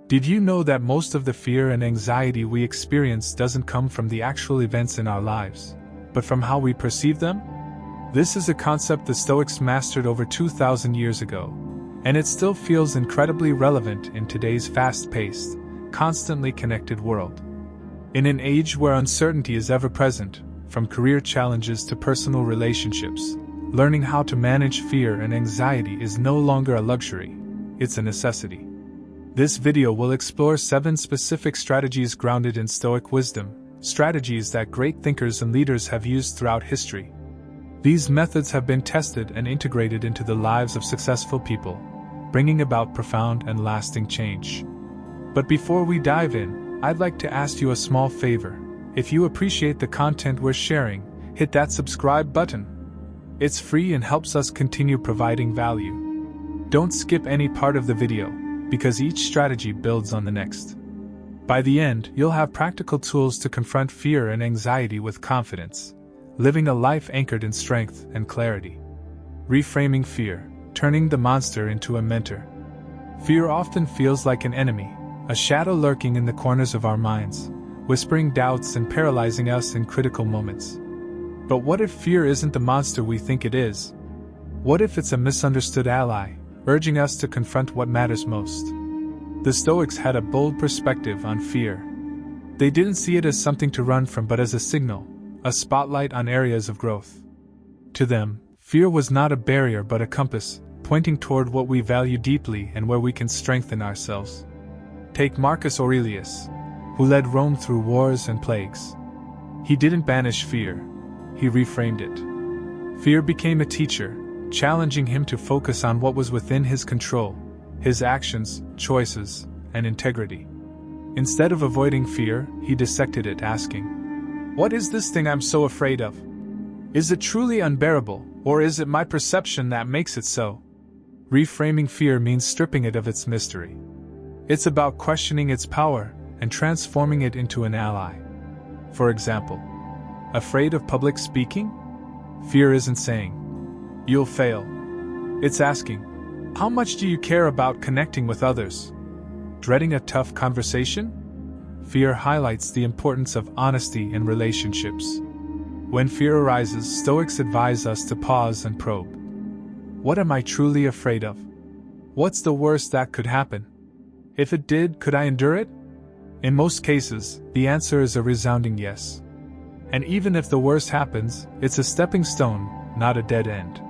Did you know that most of the fear and anxiety we experience doesn't come from the actual events in our lives, but from how we perceive them? This is a concept the Stoics mastered over 2,000 years ago, and it still feels incredibly relevant in today's fast-paced, constantly connected world. In an age where uncertainty is ever present, from career challenges to personal relationships, learning how to manage fear and anxiety is no longer a luxury, it's a necessity. This video will explore 7 specific strategies grounded in Stoic wisdom, strategies that great thinkers and leaders have used throughout history. These methods have been tested and integrated into the lives of successful people, bringing about profound and lasting change. But before we dive in, I'd like to ask you a small favor. If you appreciate the content we're sharing, hit that subscribe button. It's free and helps us continue providing value. Don't skip any part of the video, because each strategy builds on the next. By the end, you'll have practical tools to confront fear and anxiety with confidence, living a life anchored in strength and clarity. Reframing fear, turning the monster into a mentor. Fear often feels like an enemy, a shadow lurking in the corners of our minds, whispering doubts and paralyzing us in critical moments. But what if fear isn't the monster we think it is? What if it's a misunderstood ally, urging us to confront what matters most? The Stoics had a bold perspective on fear. They didn't see it as something to run from but as a signal, a spotlight on areas of growth. To them, fear was not a barrier but a compass, pointing toward what we value deeply and where we can strengthen ourselves. Take Marcus Aurelius, who led Rome through wars and plagues. He didn't banish fear, he reframed it. Fear became a teacher, challenging him to focus on what was within his control, his actions, choices, and integrity. Instead of avoiding fear, he dissected it, asking, "What is this thing I'm so afraid of? Is it truly unbearable, or is it my perception that makes it so?" Reframing fear means stripping it of its mystery. It's about questioning its power and transforming it into an ally. For example, afraid of public speaking? Fear isn't saying, "You'll fail." It's asking, "How much do you care about connecting with others?" Dreading a tough conversation? Fear highlights the importance of honesty in relationships. When fear arises, Stoics advise us to pause and probe. What am I truly afraid of? What's the worst that could happen? If it did, could I endure it? In most cases, the answer is a resounding yes. And even if the worst happens, it's a stepping stone, not a dead end.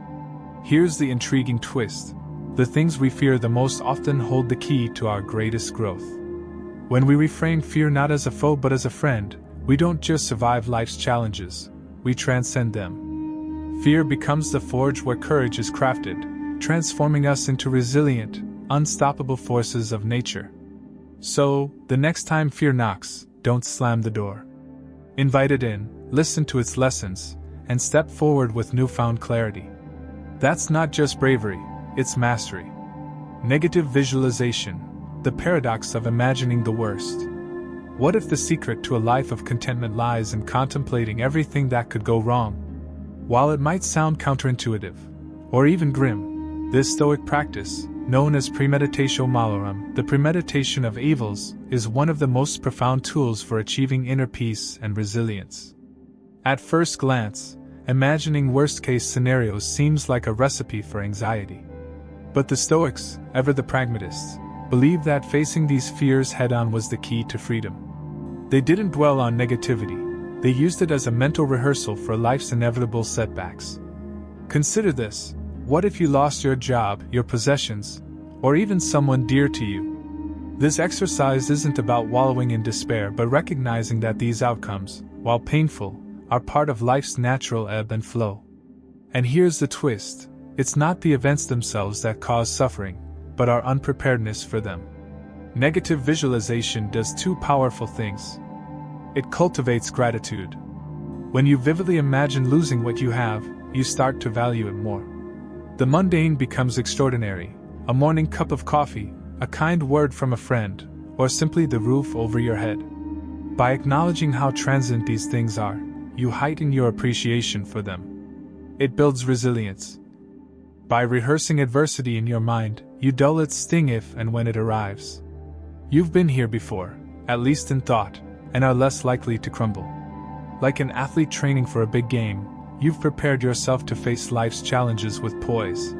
Here's the intriguing twist. The things we fear the most often hold the key to our greatest growth. When we reframe fear not as a foe but as a friend, we don't just survive life's challenges, we transcend them. Fear becomes the forge where courage is crafted, transforming us into resilient, unstoppable forces of nature. So, the next time fear knocks, don't slam the door. Invite it in, listen to its lessons, and step forward with newfound clarity. That's not just bravery, it's mastery. Negative visualization, the paradox of imagining the worst. What if the secret to a life of contentment lies in contemplating everything that could go wrong? While it might sound counterintuitive, or even grim, this Stoic practice, known as premeditatio malorum, the premeditation of evils, is one of the most profound tools for achieving inner peace and resilience. At first glance, imagining worst-case scenarios seems like a recipe for anxiety. But the Stoics, ever the pragmatists, believed that facing these fears head-on was the key to freedom. They didn't dwell on negativity, they used it as a mental rehearsal for life's inevitable setbacks. Consider this. What if you lost your job, your possessions, or even someone dear to you? This exercise isn't about wallowing in despair but recognizing that these outcomes, while painful, are part of life's natural ebb and flow. And here's the twist. It's not the events themselves that cause suffering, but our unpreparedness for them. Negative visualization does 2 powerful things. It cultivates gratitude. When you vividly imagine losing what you have, you start to value it more. The mundane becomes extraordinary, a morning cup of coffee, a kind word from a friend, or simply the roof over your head. By acknowledging how transient these things are, you heighten your appreciation for them. It builds resilience. By rehearsing adversity in your mind, you dull its sting if and when it arrives. You've been here before, at least in thought, and are less likely to crumble. Like an athlete training for a big game, you've prepared yourself to face life's challenges with poise.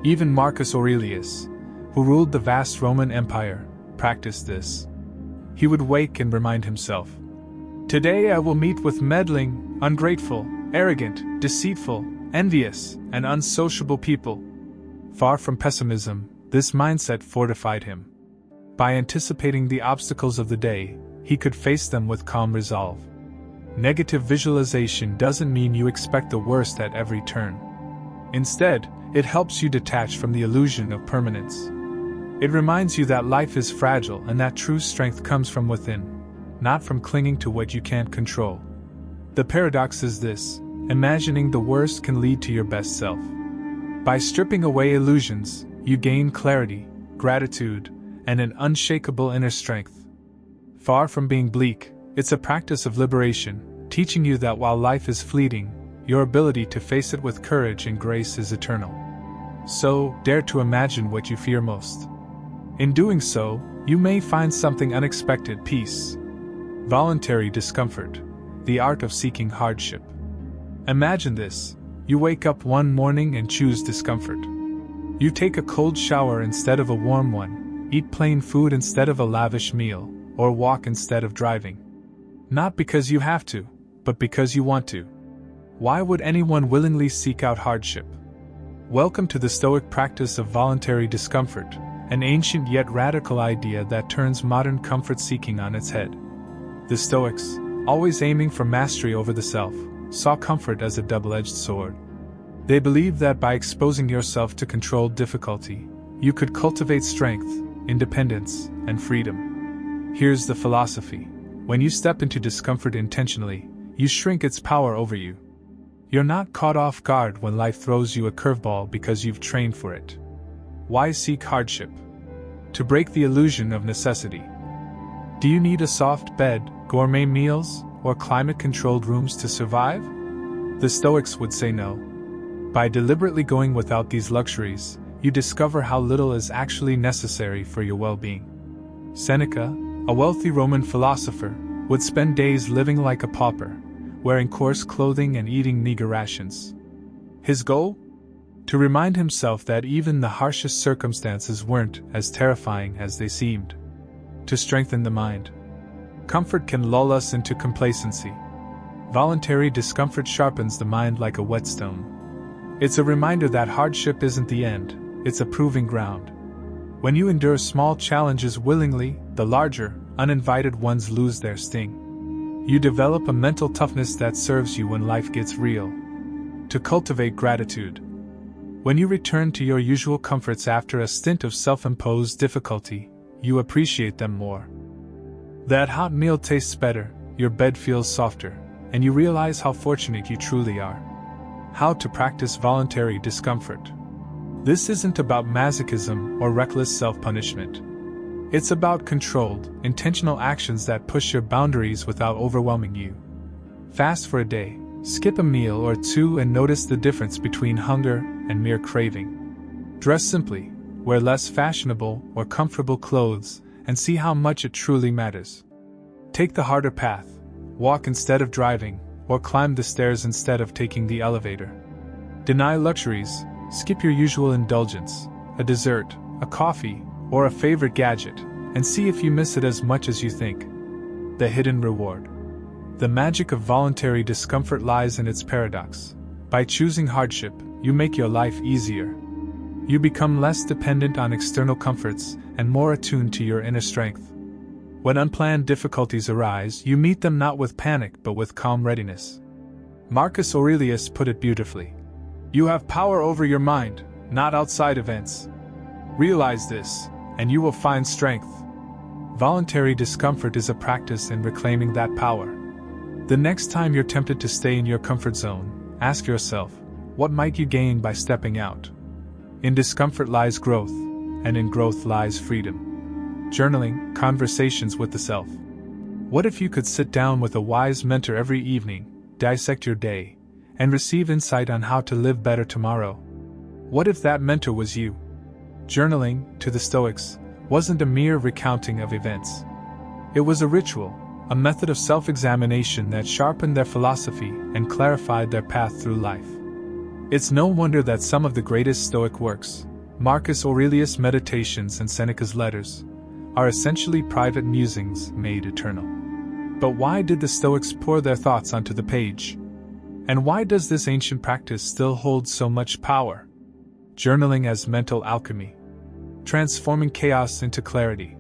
Even Marcus Aurelius, who ruled the vast Roman Empire, practiced this. He would wake and remind himself, "Today I will meet with meddling, ungrateful, arrogant, deceitful, envious, and unsociable people." Far from pessimism, this mindset fortified him. By anticipating the obstacles of the day, he could face them with calm resolve. Negative visualization doesn't mean you expect the worst at every turn. Instead, it helps you detach from the illusion of permanence. It reminds you that life is fragile and that true strength comes from within, not from clinging to what you can't control. The paradox is this: imagining the worst can lead to your best self. By stripping away illusions, you gain clarity, gratitude, and an unshakable inner strength. Far from being bleak, it's a practice of liberation, teaching you that while life is fleeting, your ability to face it with courage and grace is eternal. So, dare to imagine what you fear most. In doing so, you may find something unexpected: peace. Voluntary discomfort, the art of seeking hardship. Imagine this: you wake up one morning and choose discomfort. You take a cold shower instead of a warm one, eat plain food instead of a lavish meal, or walk instead of driving. Not because you have to, but because you want to. Why would anyone willingly seek out hardship? Welcome to the Stoic practice of voluntary discomfort, an ancient yet radical idea that turns modern comfort-seeking on its head. The Stoics, always aiming for mastery over the self, saw comfort as a double-edged sword. They believed that by exposing yourself to controlled difficulty, you could cultivate strength, independence, and freedom. Here's the philosophy: when you step into discomfort intentionally, you shrink its power over you. You're not caught off guard when life throws you a curveball because you've trained for it. Why seek hardship? To break the illusion of necessity. Do you need a soft bed, gourmet meals, or climate-controlled rooms to survive? The Stoics would say no. By deliberately going without these luxuries, you discover how little is actually necessary for your well-being. Seneca, a wealthy Roman philosopher, would spend days living like a pauper, wearing coarse clothing and eating meager rations. His goal? To remind himself that even the harshest circumstances weren't as terrifying as they seemed. To strengthen the mind. Comfort can lull us into complacency. Voluntary discomfort sharpens the mind like a whetstone. It's a reminder that hardship isn't the end, it's a proving ground. When you endure small challenges willingly, the larger, uninvited ones lose their sting. You develop a mental toughness that serves you when life gets real. To cultivate gratitude. When you return to your usual comforts after a stint of self-imposed difficulty, you appreciate them more. That hot meal tastes better, your bed feels softer, and you realize how fortunate you truly are. How to practice voluntary discomfort. This isn't about masochism or reckless self-punishment. It's about controlled, intentional actions that push your boundaries without overwhelming you. Fast for a day, skip a meal or two and notice the difference between hunger and mere craving. Dress simply, wear less fashionable or comfortable clothes, and see how much it truly matters. Take the harder path, walk instead of driving, or climb the stairs instead of taking the elevator. Deny luxuries, skip your usual indulgence, a dessert, a coffee, or a favorite gadget, and see if you miss it as much as you think. The hidden reward. The magic of voluntary discomfort lies in its paradox. By choosing hardship, you make your life easier. You become less dependent on external comforts and more attuned to your inner strength. When unplanned difficulties arise, you meet them not with panic but with calm readiness. Marcus Aurelius put it beautifully. You have power over your mind, not outside events. Realize this, and you will find strength. Voluntary discomfort is a practice in reclaiming that power. The next time you're tempted to stay in your comfort zone, ask yourself, what might you gain by stepping out? In discomfort lies growth, and in growth lies freedom. Journaling, conversations with the self. What if you could sit down with a wise mentor every evening, dissect your day, and receive insight on how to live better tomorrow? What if that mentor was you? Journaling, to the Stoics, wasn't a mere recounting of events. It was a ritual, a method of self-examination that sharpened their philosophy and clarified their path through life. It's no wonder that some of the greatest Stoic works, Marcus Aurelius' Meditations and Seneca's Letters, are essentially private musings made eternal. But why did the Stoics pour their thoughts onto the page? And why does this ancient practice still hold so much power? Journaling as mental alchemy, transforming chaos into clarity.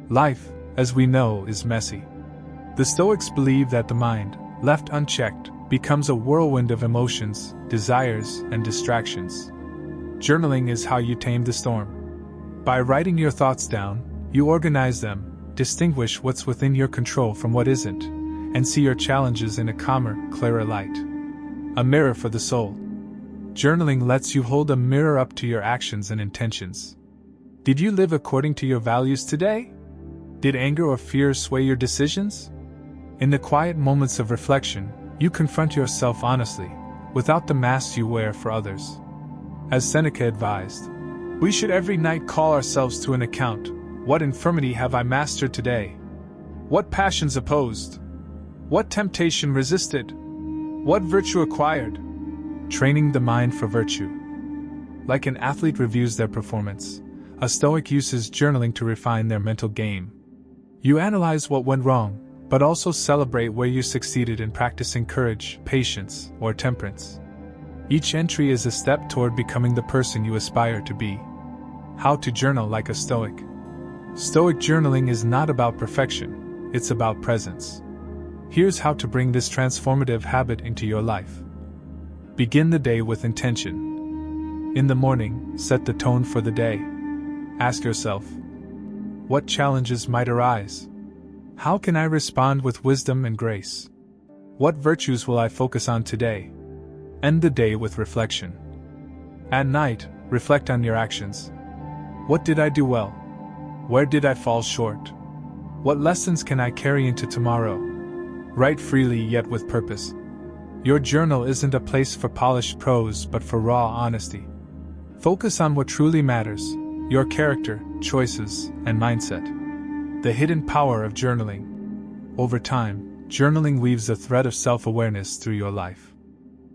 Life, as we know, is messy. The Stoics believe that the mind, left unchecked, becomes a whirlwind of emotions, desires, and distractions. Journaling is how you tame the storm. By writing your thoughts down, you organize them, distinguish what's within your control from what isn't, and see your challenges in a calmer, clearer light. A mirror for the soul. Journaling lets you hold a mirror up to your actions and intentions. Did you live according to your values today? Did anger or fear sway your decisions? In the quiet moments of reflection, you confront yourself honestly, without the masks you wear for others. As Seneca advised, we should every night call ourselves to an account. What infirmity have I mastered today? What passions opposed? What temptation resisted? What virtue acquired? Training the mind for virtue. Like an athlete reviews their performance, a Stoic uses journaling to refine their mental game. You analyze what went wrong, but also celebrate where you succeeded in practicing courage, patience, or temperance. Each entry is a step toward becoming the person you aspire to be. How to journal like a Stoic. Stoic journaling is not about perfection, it's about presence. Here's how to bring this transformative habit into your life. Begin the day with intention. In the morning, set the tone for the day. Ask yourself, what challenges might arise? How can I respond with wisdom and grace? What virtues will I focus on today? End the day with reflection. At night, reflect on your actions. What did I do well? Where did I fall short? What lessons can I carry into tomorrow? Write freely yet with purpose. Your journal isn't a place for polished prose but for raw honesty. Focus on what truly matters, your character, choices, and mindset. The hidden power of journaling. Over time, journaling weaves a thread of self-awareness through your life.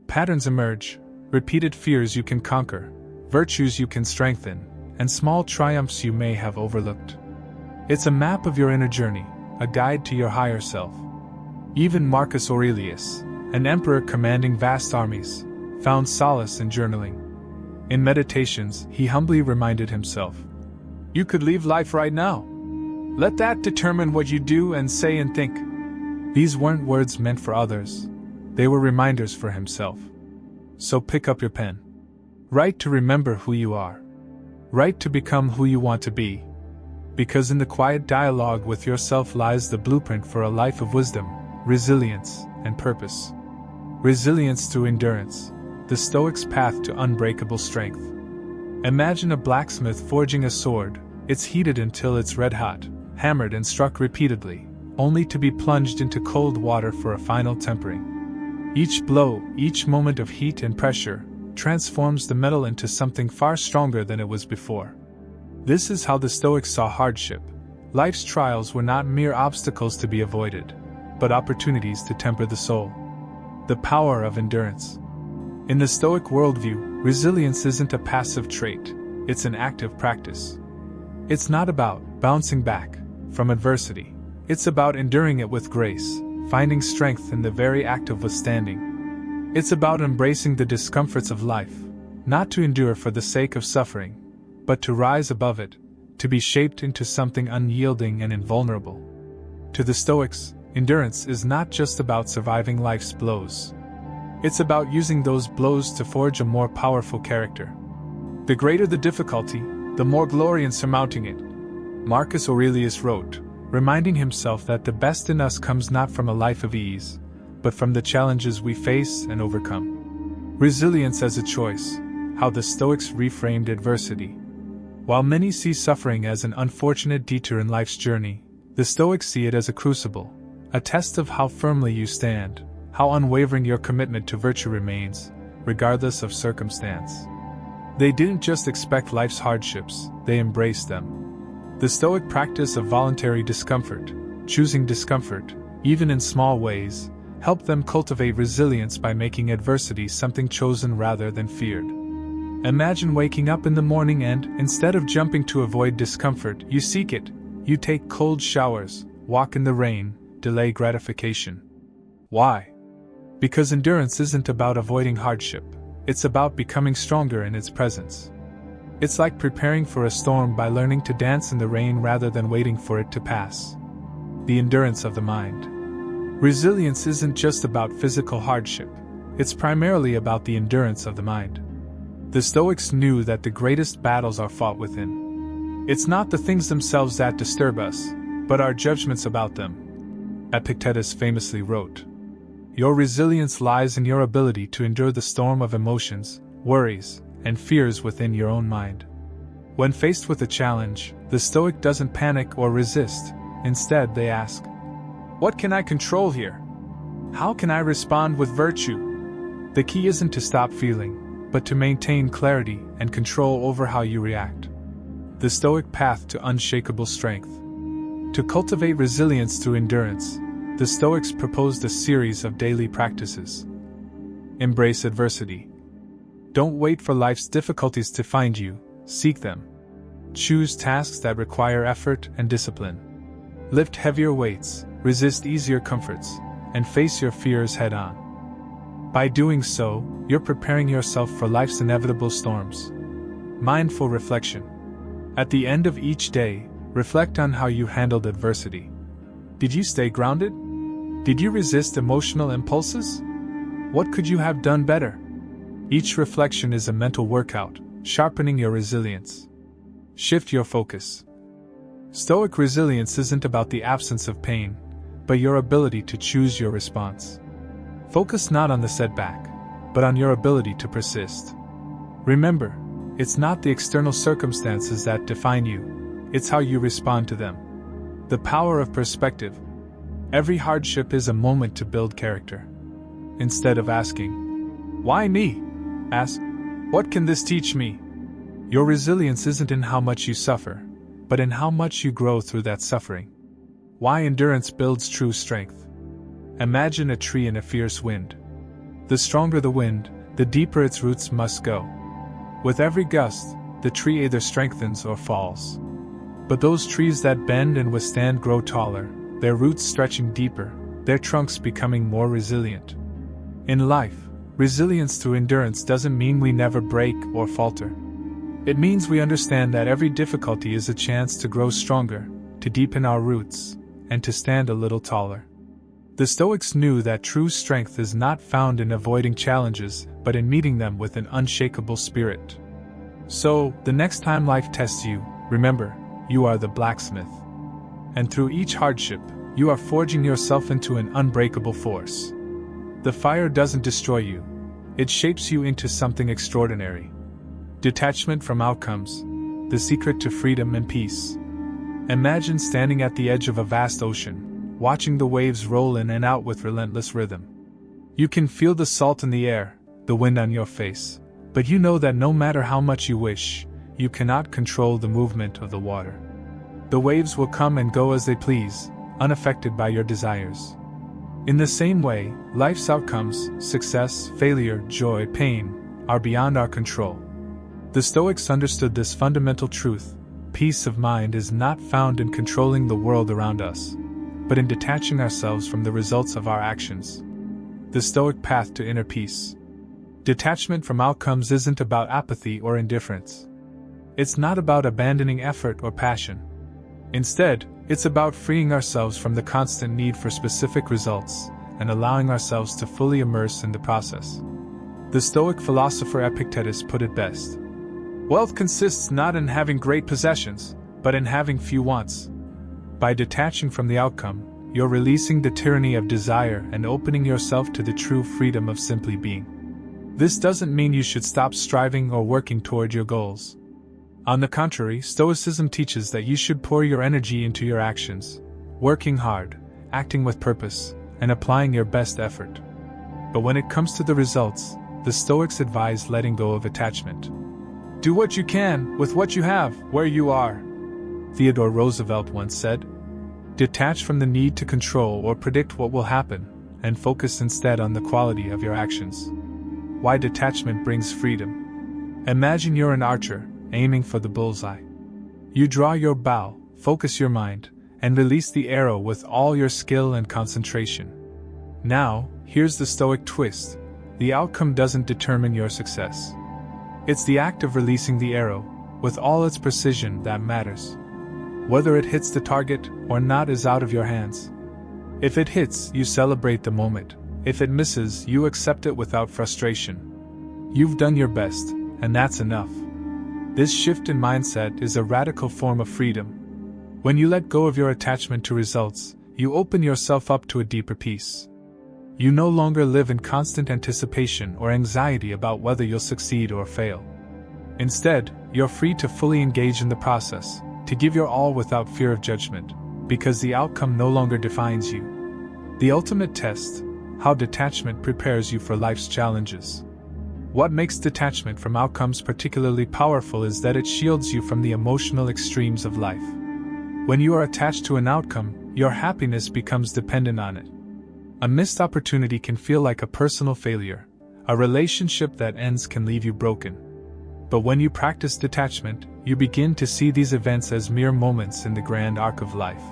Patterns emerge, repeated fears you can conquer, virtues you can strengthen, and small triumphs you may have overlooked. It's a map of your inner journey, a guide to your higher self. Even Marcus Aurelius, an emperor commanding vast armies, found solace in journaling. In Meditations, he humbly reminded himself, "You could leave life right now. Let that determine what you do and say and think." These weren't words meant for others, they were reminders for himself. So pick up your pen. Write to remember who you are. Write to become who you want to be. Because in the quiet dialogue with yourself lies the blueprint for a life of wisdom, resilience, and purpose. Resilience through endurance, the Stoic's path to unbreakable strength. Imagine a blacksmith forging a sword. It's heated until it's red hot, hammered and struck repeatedly, only to be plunged into cold water for a final tempering. Each blow, each moment of heat and pressure, transforms the metal into something far stronger than it was before. This is how the Stoics saw hardship. Life's trials were not mere obstacles to be avoided, but opportunities to temper the soul. The power of endurance. In the Stoic worldview, resilience isn't a passive trait, it's an active practice. It's not about bouncing back from adversity. It's about enduring it with grace, finding strength in the very act of withstanding. It's about embracing the discomforts of life, not to endure for the sake of suffering, but to rise above it, to be shaped into something unyielding and invulnerable. To the Stoics, endurance is not just about surviving life's blows. It's about using those blows to forge a more powerful character. The greater the difficulty, the more glory in surmounting it. Marcus Aurelius wrote, reminding himself that the best in us comes not from a life of ease, but from the challenges we face and overcome. Resilience as a choice, how the Stoics reframed adversity. While many see suffering as an unfortunate detour in life's journey, the Stoics see it as a crucible, a test of how firmly you stand, how unwavering your commitment to virtue remains, regardless of circumstance. They didn't just expect life's hardships, they embraced them. The Stoic practice of voluntary discomfort, choosing discomfort, even in small ways, helped them cultivate resilience by making adversity something chosen rather than feared. Imagine waking up in the morning and, instead of jumping to avoid discomfort, you seek it. You take cold showers, walk in the rain, delay gratification. Why? Because endurance isn't about avoiding hardship, it's about becoming stronger in its presence. It's like preparing for a storm by learning to dance in the rain rather than waiting for it to pass. The endurance of the mind. Resilience isn't just about physical hardship, it's primarily about the endurance of the mind. The Stoics knew that the greatest battles are fought within. It's not the things themselves that disturb us, but our judgments about them. Epictetus famously wrote, "Your resilience lies in your ability to endure the storm of emotions, worries, and fears within your own mind." When faced with a challenge, the Stoic doesn't panic or resist. Instead, they ask, "What can I control here? How can I respond with virtue?" The key isn't to stop feeling, but to maintain clarity and control over how you react. The Stoic path to unshakable strength. To cultivate resilience through endurance, the Stoics proposed a series of daily practices. Embrace adversity. Don't wait for life's difficulties to find you, seek them. Choose tasks that require effort and discipline. Lift heavier weights, resist easier comforts, and face your fears head-on. By doing so, you're preparing yourself for life's inevitable storms. Mindful reflection. At the end of each day, reflect on how you handled adversity. Did you stay grounded? Did you resist emotional impulses? What could you have done better? Each reflection is a mental workout, sharpening your resilience. Shift your focus. Stoic resilience isn't about the absence of pain, but your ability to choose your response. Focus not on the setback, but on your ability to persist. Remember, it's not the external circumstances that define you, it's how you respond to them. The power of perspective. Every hardship is a moment to build character. Instead of asking, "Why me?" ask, "What can this teach me?" Your resilience isn't in how much you suffer, but in how much you grow through that suffering. Why endurance builds true strength. Imagine a tree in a fierce wind. The stronger the wind, the deeper its roots must go. With every gust, the tree either strengthens or falls. But those trees that bend and withstand grow taller, their roots stretching deeper, their trunks becoming more resilient. In life, resilience through endurance doesn't mean we never break or falter. It means we understand that every difficulty is a chance to grow stronger, to deepen our roots, and to stand a little taller. The Stoics knew that true strength is not found in avoiding challenges, but in meeting them with an unshakable spirit. So, the next time life tests you, remember, you are the blacksmith. And through each hardship, you are forging yourself into an unbreakable force. The fire doesn't destroy you, it shapes you into something extraordinary. Detachment from outcomes, the secret to freedom and peace. Imagine standing at the edge of a vast ocean, watching the waves roll in and out with relentless rhythm. You can feel the salt in the air, the wind on your face, but you know that no matter how much you wish, you cannot control the movement of the water. The waves will come and go as they please, unaffected by your desires. In the same way, life's outcomes, success, failure, joy, pain, are beyond our control. The Stoics understood this fundamental truth: peace of mind is not found in controlling the world around us, but in detaching ourselves from the results of our actions. The Stoic path to inner peace. Detachment from outcomes isn't about apathy or indifference. It's not about abandoning effort or passion. Instead, it's about freeing ourselves from the constant need for specific results and allowing ourselves to fully immerse in the process. The Stoic philosopher Epictetus put it best: "Wealth consists not in having great possessions, but in having few wants." By detaching from the outcome, you're releasing the tyranny of desire and opening yourself to the true freedom of simply being. This doesn't mean you should stop striving or working toward your goals. On the contrary, Stoicism teaches that you should pour your energy into your actions, working hard, acting with purpose, and applying your best effort. But when it comes to the results, the Stoics advise letting go of attachment. Do what you can, with what you have, where you are. Theodore Roosevelt once said. Detach from the need to control or predict what will happen, and focus instead on the quality of your actions. Why detachment brings freedom. Imagine you're an archer, aiming for the bullseye. You draw your bow, focus your mind, and release the arrow with all your skill and concentration. Now, here's the Stoic twist. The outcome doesn't determine your success. It's the act of releasing the arrow, with all its precision, that matters. Whether it hits the target or not is out of your hands. If it hits, you celebrate the moment. If it misses, you accept it without frustration. You've done your best, and that's enough. This shift in mindset is a radical form of freedom. When you let go of your attachment to results, you open yourself up to a deeper peace. You no longer live in constant anticipation or anxiety about whether you'll succeed or fail. Instead, you're free to fully engage in the process, to give your all without fear of judgment, because the outcome no longer defines you. The ultimate test: how detachment prepares you for life's challenges. What makes detachment from outcomes particularly powerful is that it shields you from the emotional extremes of life. When you are attached to an outcome, your happiness becomes dependent on it. A missed opportunity can feel like a personal failure. A relationship that ends can leave you broken. But when you practice detachment, you begin to see these events as mere moments in the grand arc of life.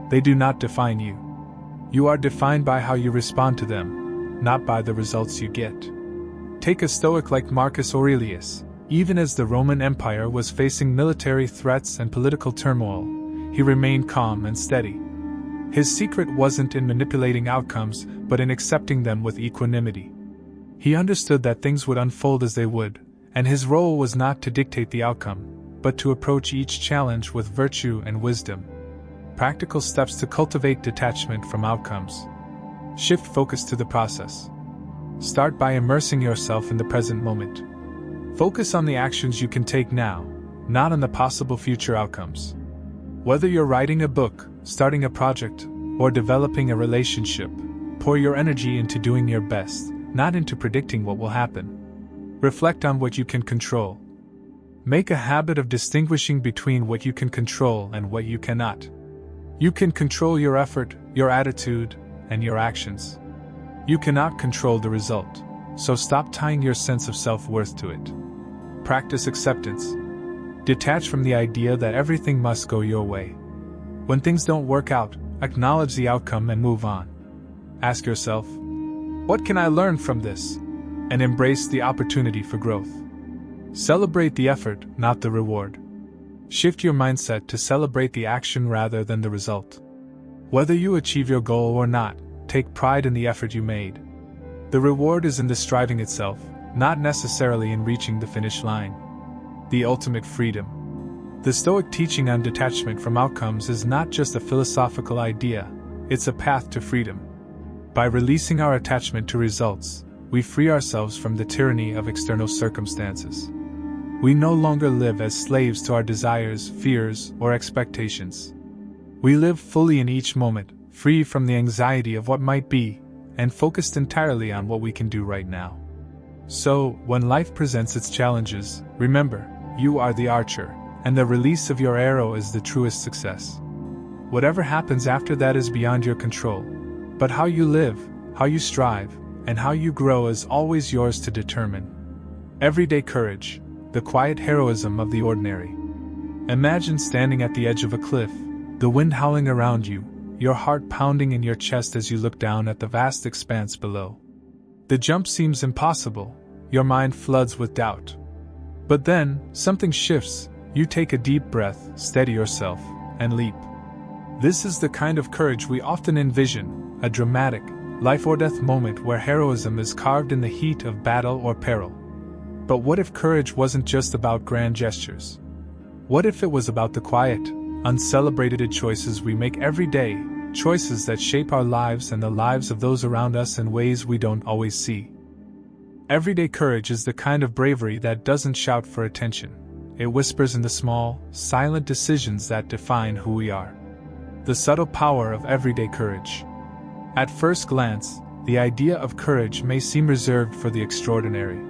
They do not define you. You are defined by how you respond to them, not by the results you get. Take a Stoic like Marcus Aurelius. Even as the Roman Empire was facing military threats and political turmoil, he remained calm and steady. His secret wasn't in manipulating outcomes, but in accepting them with equanimity. He understood that things would unfold as they would, and his role was not to dictate the outcome, but to approach each challenge with virtue and wisdom. Practical steps to cultivate detachment from outcomes. Shift focus to the process. Start by immersing yourself in the present moment. Focus on the actions you can take now, not on the possible future outcomes. Whether you're writing a book, starting a project, or developing a relationship, pour your energy into doing your best, not into predicting what will happen. Reflect on what you can control. Make a habit of distinguishing between what you can control and what you cannot. You can control your effort, your attitude, and your actions. You cannot control the result, so stop tying your sense of self-worth to it. Practice acceptance. Detach from the idea that everything must go your way. When things don't work out, acknowledge the outcome and move on. Ask yourself, what can I learn from this? And embrace the opportunity for growth. Celebrate the effort, not the reward. Shift your mindset to celebrate the action rather than the result. Whether you achieve your goal or not, take pride in the effort you made. The reward is in the striving itself, not necessarily in reaching the finish line. The ultimate freedom. The Stoic teaching on detachment from outcomes is not just a philosophical idea, it's a path to freedom. By releasing our attachment to results, we free ourselves from the tyranny of external circumstances. We no longer live as slaves to our desires, fears, or expectations. We live fully in each moment, free from the anxiety of what might be, and focused entirely on what we can do right now. So, when life presents its challenges, remember, you are the archer, and the release of your arrow is the truest success. Whatever happens after that is beyond your control, but how you live, how you strive, and how you grow is always yours to determine. Everyday courage, the quiet heroism of the ordinary. Imagine standing at the edge of a cliff, the wind howling around you, your heart pounding in your chest as you look down at the vast expanse below. The jump seems impossible, your mind floods with doubt. But then, something shifts, you take a deep breath, steady yourself, and leap. This is the kind of courage we often envision, a dramatic, life-or-death moment where heroism is carved in the heat of battle or peril. But what if courage wasn't just about grand gestures? What if it was about the quiet, uncelebrated choices we make every day, choices that shape our lives and the lives of those around us in ways we don't always see? Everyday courage is the kind of bravery that doesn't shout for attention. It whispers in the small, silent decisions that define who we are. The subtle power of everyday courage. At first glance, the idea of courage may seem reserved for the extraordinary.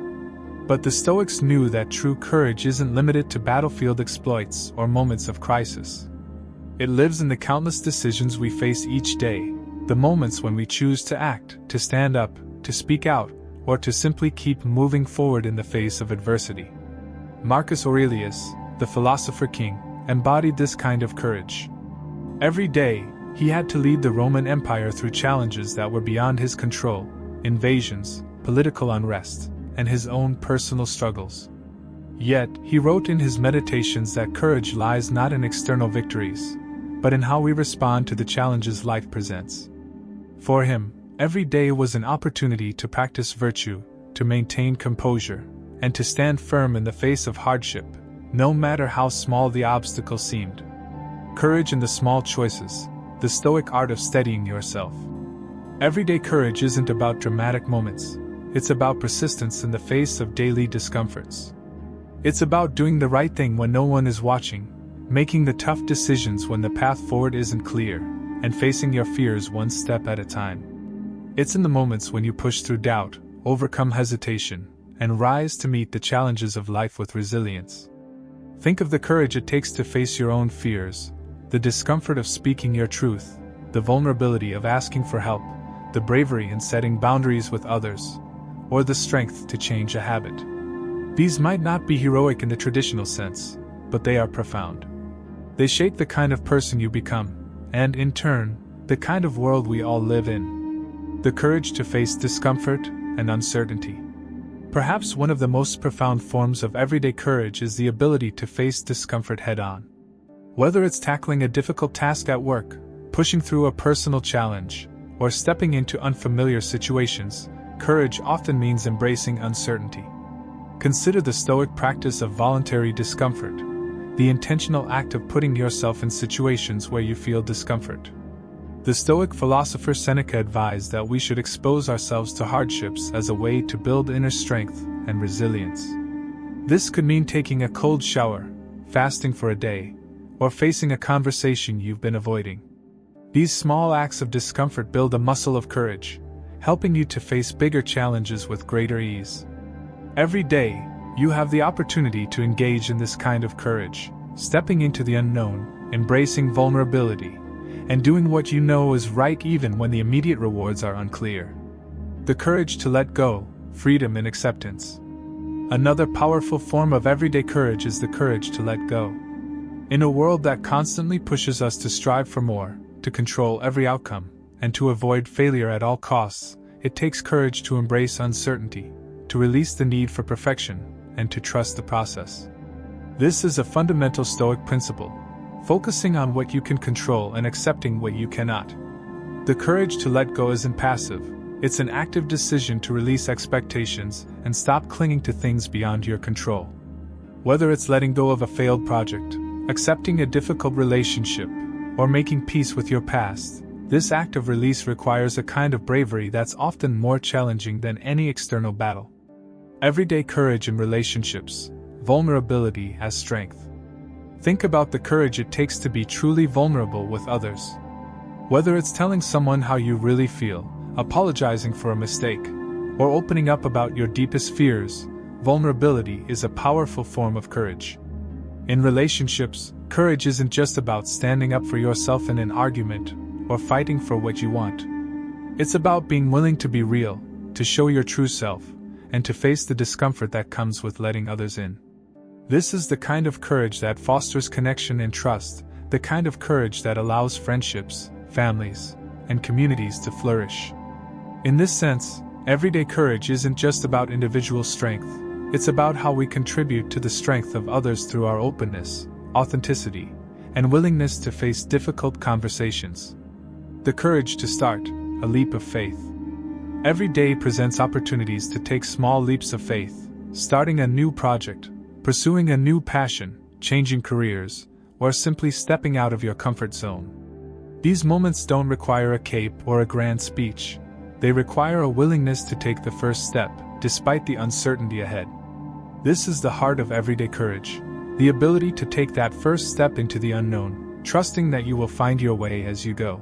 But the Stoics knew that true courage isn't limited to battlefield exploits or moments of crisis. It lives in the countless decisions we face each day, the moments when we choose to act, to stand up, to speak out, or to simply keep moving forward in the face of adversity. Marcus Aurelius, the philosopher king, embodied this kind of courage. Every day, he had to lead the Roman Empire through challenges that were beyond his control: invasions, political unrest, and his own personal struggles. Yet, he wrote in his Meditations that courage lies not in external victories, but in how we respond to the challenges life presents. For him, every day was an opportunity to practice virtue, to maintain composure, and to stand firm in the face of hardship, no matter how small the obstacle seemed. Courage in the small choices, the Stoic art of steadying yourself. Everyday courage isn't about dramatic moments, it's about persistence in the face of daily discomforts. It's about doing the right thing when no one is watching, making the tough decisions when the path forward isn't clear, and facing your fears one step at a time. It's in the moments when you push through doubt, overcome hesitation, and rise to meet the challenges of life with resilience. Think of the courage it takes to face your own fears, the discomfort of speaking your truth, the vulnerability of asking for help, the bravery in setting boundaries with others, or the strength to change a habit. These might not be heroic in the traditional sense, but they are profound. They shape the kind of person you become, and in turn, the kind of world we all live in. The courage to face discomfort and uncertainty. Perhaps one of the most profound forms of everyday courage is the ability to face discomfort head-on. Whether it's tackling a difficult task at work, pushing through a personal challenge, or stepping into unfamiliar situations, courage often means embracing uncertainty. Consider the Stoic practice of voluntary discomfort, the intentional act of putting yourself in situations where you feel discomfort. The Stoic philosopher Seneca advised that we should expose ourselves to hardships as a way to build inner strength and resilience. This could mean taking a cold shower, fasting for a day, or facing a conversation you've been avoiding. These small acts of discomfort build a muscle of courage, helping you to face bigger challenges with greater ease. Every day, you have the opportunity to engage in this kind of courage, stepping into the unknown, embracing vulnerability, and doing what you know is right even when the immediate rewards are unclear. The courage to let go, freedom and acceptance. Another powerful form of everyday courage is the courage to let go. In a world that constantly pushes us to strive for more, to control every outcome, and to avoid failure at all costs, it takes courage to embrace uncertainty, to release the need for perfection, and to trust the process. This is a fundamental Stoic principle, focusing on what you can control and accepting what you cannot. The courage to let go isn't passive, it's an active decision to release expectations and stop clinging to things beyond your control. Whether it's letting go of a failed project, accepting a difficult relationship, or making peace with your past, this act of release requires a kind of bravery that's often more challenging than any external battle. Everyday courage in relationships, vulnerability as strength. Think about the courage it takes to be truly vulnerable with others. Whether it's telling someone how you really feel, apologizing for a mistake, or opening up about your deepest fears, vulnerability is a powerful form of courage. In relationships, courage isn't just about standing up for yourself in an argument or fighting for what you want. It's about being willing to be real, to show your true self, and to face the discomfort that comes with letting others in. This is the kind of courage that fosters connection and trust, the kind of courage that allows friendships, families, and communities to flourish. In this sense, everyday courage isn't just about individual strength, it's about how we contribute to the strength of others through our openness, authenticity, and willingness to face difficult conversations. The courage to start, a leap of faith. Every day presents opportunities to take small leaps of faith, starting a new project, pursuing a new passion, changing careers, or simply stepping out of your comfort zone. These moments don't require a cape or a grand speech. They require a willingness to take the first step, despite the uncertainty ahead. This is the heart of everyday courage, the ability to take that first step into the unknown, trusting that you will find your way as you go.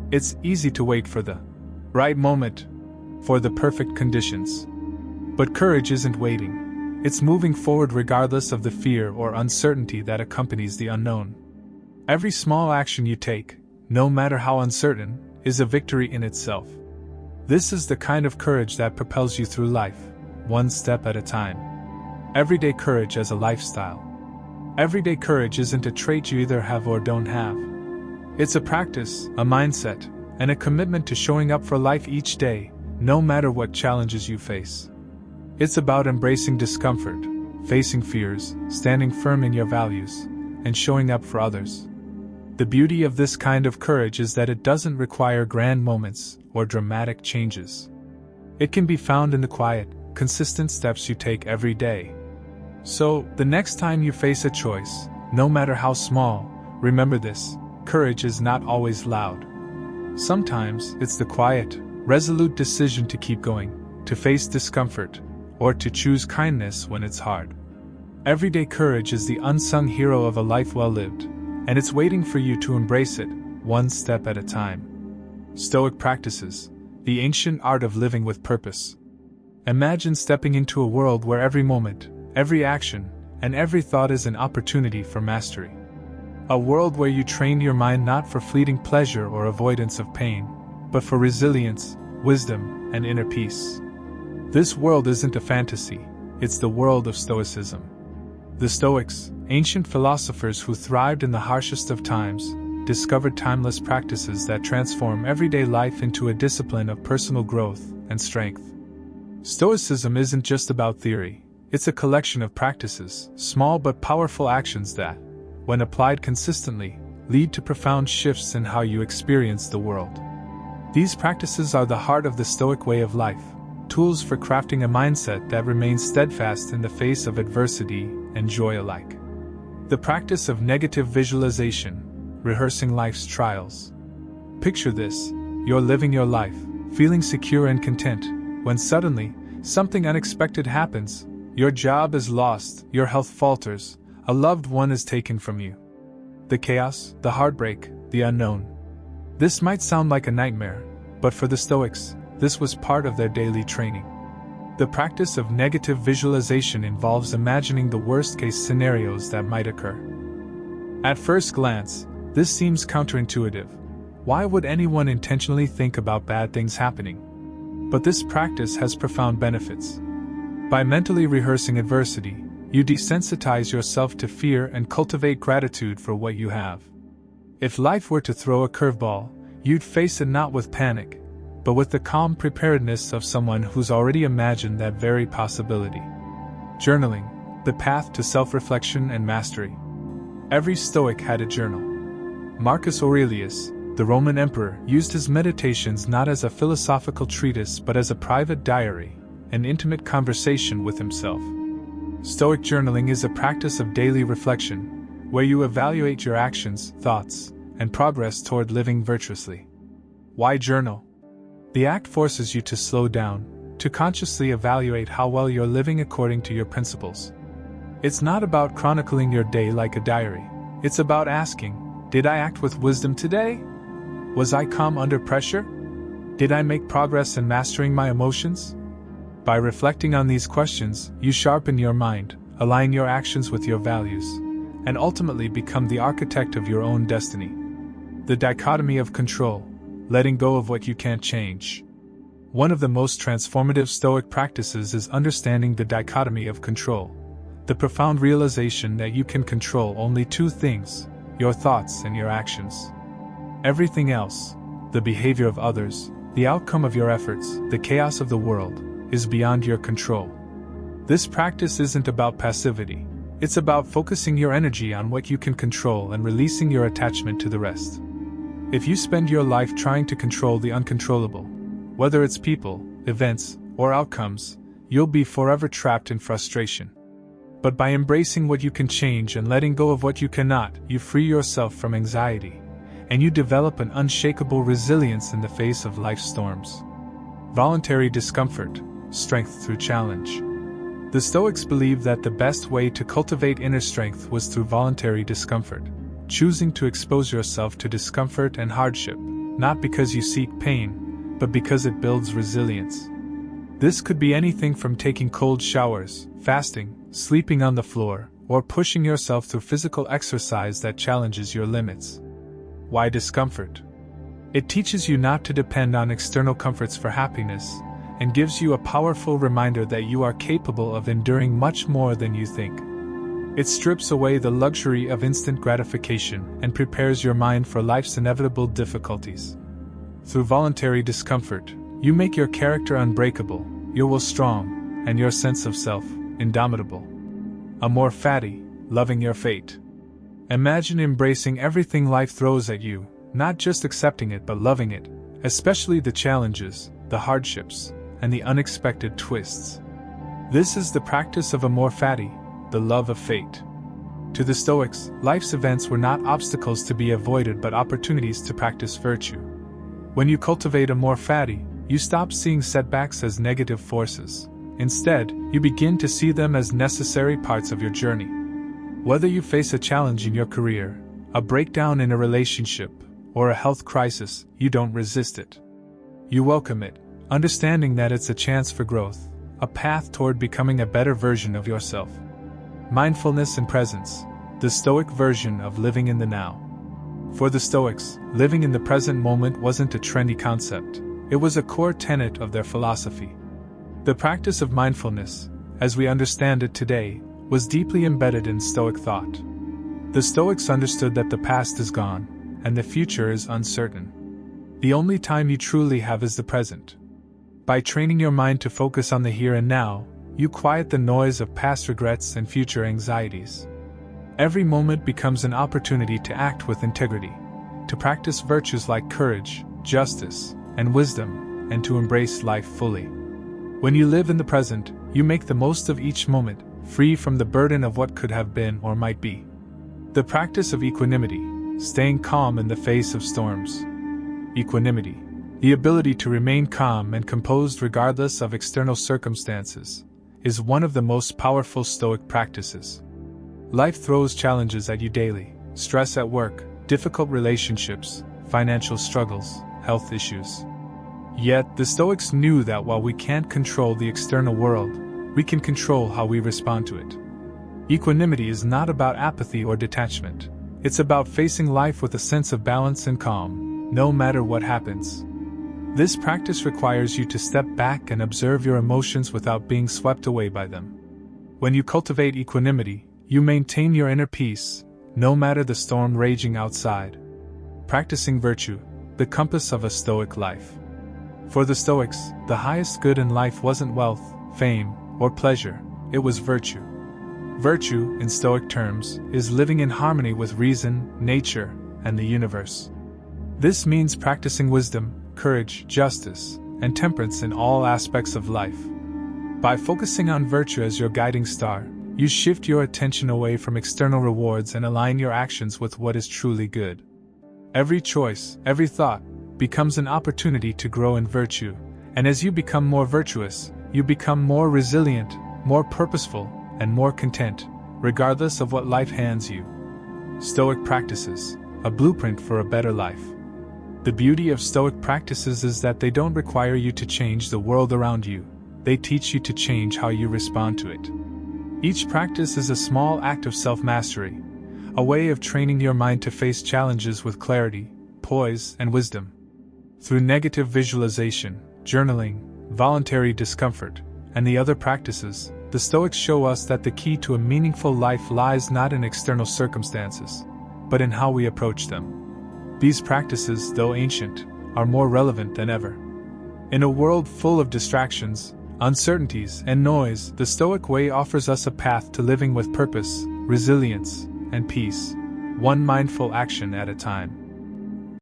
It's easy to wait for the right moment, for the perfect conditions. But courage isn't waiting, It's moving forward regardless of the fear or uncertainty that accompanies the unknown. Every small action you take, no matter how uncertain, is a victory in itself. This is the kind of courage that propels you through life, one step at a time. Everyday courage as a lifestyle. Everyday courage isn't a trait you either have or don't have. It's a practice, a mindset, and a commitment to showing up for life each day, no matter what challenges you face. It's about embracing discomfort, facing fears, standing firm in your values, and showing up for others. The beauty of this kind of courage is that it doesn't require grand moments or dramatic changes. It can be found in the quiet, consistent steps you take every day. So, the next time you face a choice, no matter how small, remember this: courage is not always loud. Sometimes it's the quiet, resolute decision to keep going, to face discomfort, or to choose kindness when it's hard. Everyday courage is the unsung hero of a life well lived, and it's waiting for you to embrace it, one step at a time. Stoic practices, the ancient art of living with purpose. Imagine stepping into a world where every moment, every action, and every thought is an opportunity for mastery. A world where you train your mind not for fleeting pleasure or avoidance of pain, but for resilience, wisdom, and inner peace. This world isn't a fantasy, it's the world of Stoicism. The Stoics, ancient philosophers who thrived in the harshest of times, discovered timeless practices that transform everyday life into a discipline of personal growth and strength. Stoicism isn't just about theory, it's a collection of practices, small but powerful actions that, when applied consistently, lead to profound shifts in how you experience the world. These practices are the heart of the Stoic way of life, tools for crafting a mindset that remains steadfast in the face of adversity and joy alike. The practice of negative visualization, rehearsing life's trials. Picture this: you're living your life, feeling secure and content, when suddenly, something unexpected happens. Your job is lost, your health falters, a loved one is taken from you. The chaos, the heartbreak, the unknown. This might sound like a nightmare, but for the Stoics, this was part of their daily training. The practice of negative visualization involves imagining the worst-case scenarios that might occur. At first glance, this seems counterintuitive. Why would anyone intentionally think about bad things happening? But this practice has profound benefits. By mentally rehearsing adversity, you desensitize yourself to fear and cultivate gratitude for what you have. If life were to throw a curveball, you'd face it not with panic, but with the calm preparedness of someone who's already imagined that very possibility. Journaling, the path to self-reflection and mastery. Every Stoic had a journal. Marcus Aurelius, the Roman emperor, used his meditations not as a philosophical treatise but as a private diary, an intimate conversation with himself. Stoic journaling is a practice of daily reflection, where you evaluate your actions, thoughts, and progress toward living virtuously. Why journal? The act forces you to slow down, to consciously evaluate how well you're living according to your principles. It's not about chronicling your day like a diary. It's about asking, did I act with wisdom today? Was I calm under pressure? Did I make progress in mastering my emotions? By reflecting on these questions, you sharpen your mind, align your actions with your values, and ultimately become the architect of your own destiny. The dichotomy of control, letting go of what you can't change. One of the most transformative Stoic practices is understanding the dichotomy of control, the profound realization that you can control only two things: your thoughts and your actions. Everything else, the behavior of others, the outcome of your efforts, the chaos of the world, is beyond your control. This practice isn't about passivity, it's about focusing your energy on what you can control and releasing your attachment to the rest. If you spend your life trying to control the uncontrollable, whether it's people, events, or outcomes, you'll be forever trapped in frustration. But by embracing what you can change and letting go of what you cannot, you free yourself from anxiety, and you develop an unshakable resilience in the face of life's storms. Voluntary discomfort, strength through challenge. The Stoics believed that the best way to cultivate inner strength was through voluntary discomfort, choosing to expose yourself to discomfort and hardship, not because you seek pain, but because it builds resilience. This could be anything from taking cold showers, fasting, sleeping on the floor, or pushing yourself through physical exercise that challenges your limits. Why discomfort? It teaches you not to depend on external comforts for happiness, and gives you a powerful reminder that you are capable of enduring much more than you think. It strips away the luxury of instant gratification and prepares your mind for life's inevitable difficulties. Through voluntary discomfort, you make your character unbreakable, your will strong, and your sense of self indomitable. Amor fati, loving your fate. Imagine embracing everything life throws at you, not just accepting it but loving it, especially the challenges, the hardships, and the unexpected twists. This is the practice of amor fati, the love of fate. To the Stoics, life's events were not obstacles to be avoided but opportunities to practice virtue. When you cultivate amor fati, you stop seeing setbacks as negative forces. Instead, you begin to see them as necessary parts of your journey. Whether you face a challenge in your career, a breakdown in a relationship, or a health crisis, you don't resist it. You welcome it, understanding that it's a chance for growth, a path toward becoming a better version of yourself. Mindfulness and presence, the Stoic version of living in the now. For the Stoics, living in the present moment wasn't a trendy concept, it was a core tenet of their philosophy. The practice of mindfulness, as we understand it today, was deeply embedded in Stoic thought. The Stoics understood that the past is gone, and the future is uncertain. The only time you truly have is the present. By training your mind to focus on the here and now, you quiet the noise of past regrets and future anxieties. Every moment becomes an opportunity to act with integrity, to practice virtues like courage, justice, and wisdom, and to embrace life fully. When you live in the present, you make the most of each moment, free from the burden of what could have been or might be. The practice of equanimity, staying calm in the face of storms. Equanimity, the ability to remain calm and composed regardless of external circumstances, is one of the most powerful Stoic practices. Life throws challenges at you daily: stress at work, difficult relationships, financial struggles, health issues. Yet, the Stoics knew that while we can't control the external world, we can control how we respond to it. Equanimity is not about apathy or detachment. It's about facing life with a sense of balance and calm, no matter what happens. This practice requires you to step back and observe your emotions without being swept away by them. When you cultivate equanimity, you maintain your inner peace, no matter the storm raging outside. Practicing virtue, the compass of a Stoic life. For the Stoics, the highest good in life wasn't wealth, fame, or pleasure, it was virtue. Virtue, in Stoic terms, is living in harmony with reason, nature, and the universe. This means practicing wisdom, courage, justice, and temperance in all aspects of life. By focusing on virtue as your guiding star, you shift your attention away from external rewards and align your actions with what is truly good. Every choice, every thought, becomes an opportunity to grow in virtue, and as you become more virtuous, you become more resilient, more purposeful, and more content, regardless of what life hands you. Stoic practices, a blueprint for a better life. The beauty of Stoic practices is that they don't require you to change the world around you, they teach you to change how you respond to it. Each practice is a small act of self-mastery, a way of training your mind to face challenges with clarity, poise, and wisdom. Through negative visualization, journaling, voluntary discomfort, and the other practices, the Stoics show us that the key to a meaningful life lies not in external circumstances, but in how we approach them. These practices, though ancient, are more relevant than ever. In a world full of distractions, uncertainties, and noise, the Stoic way offers us a path to living with purpose, resilience, and peace, one mindful action at a time.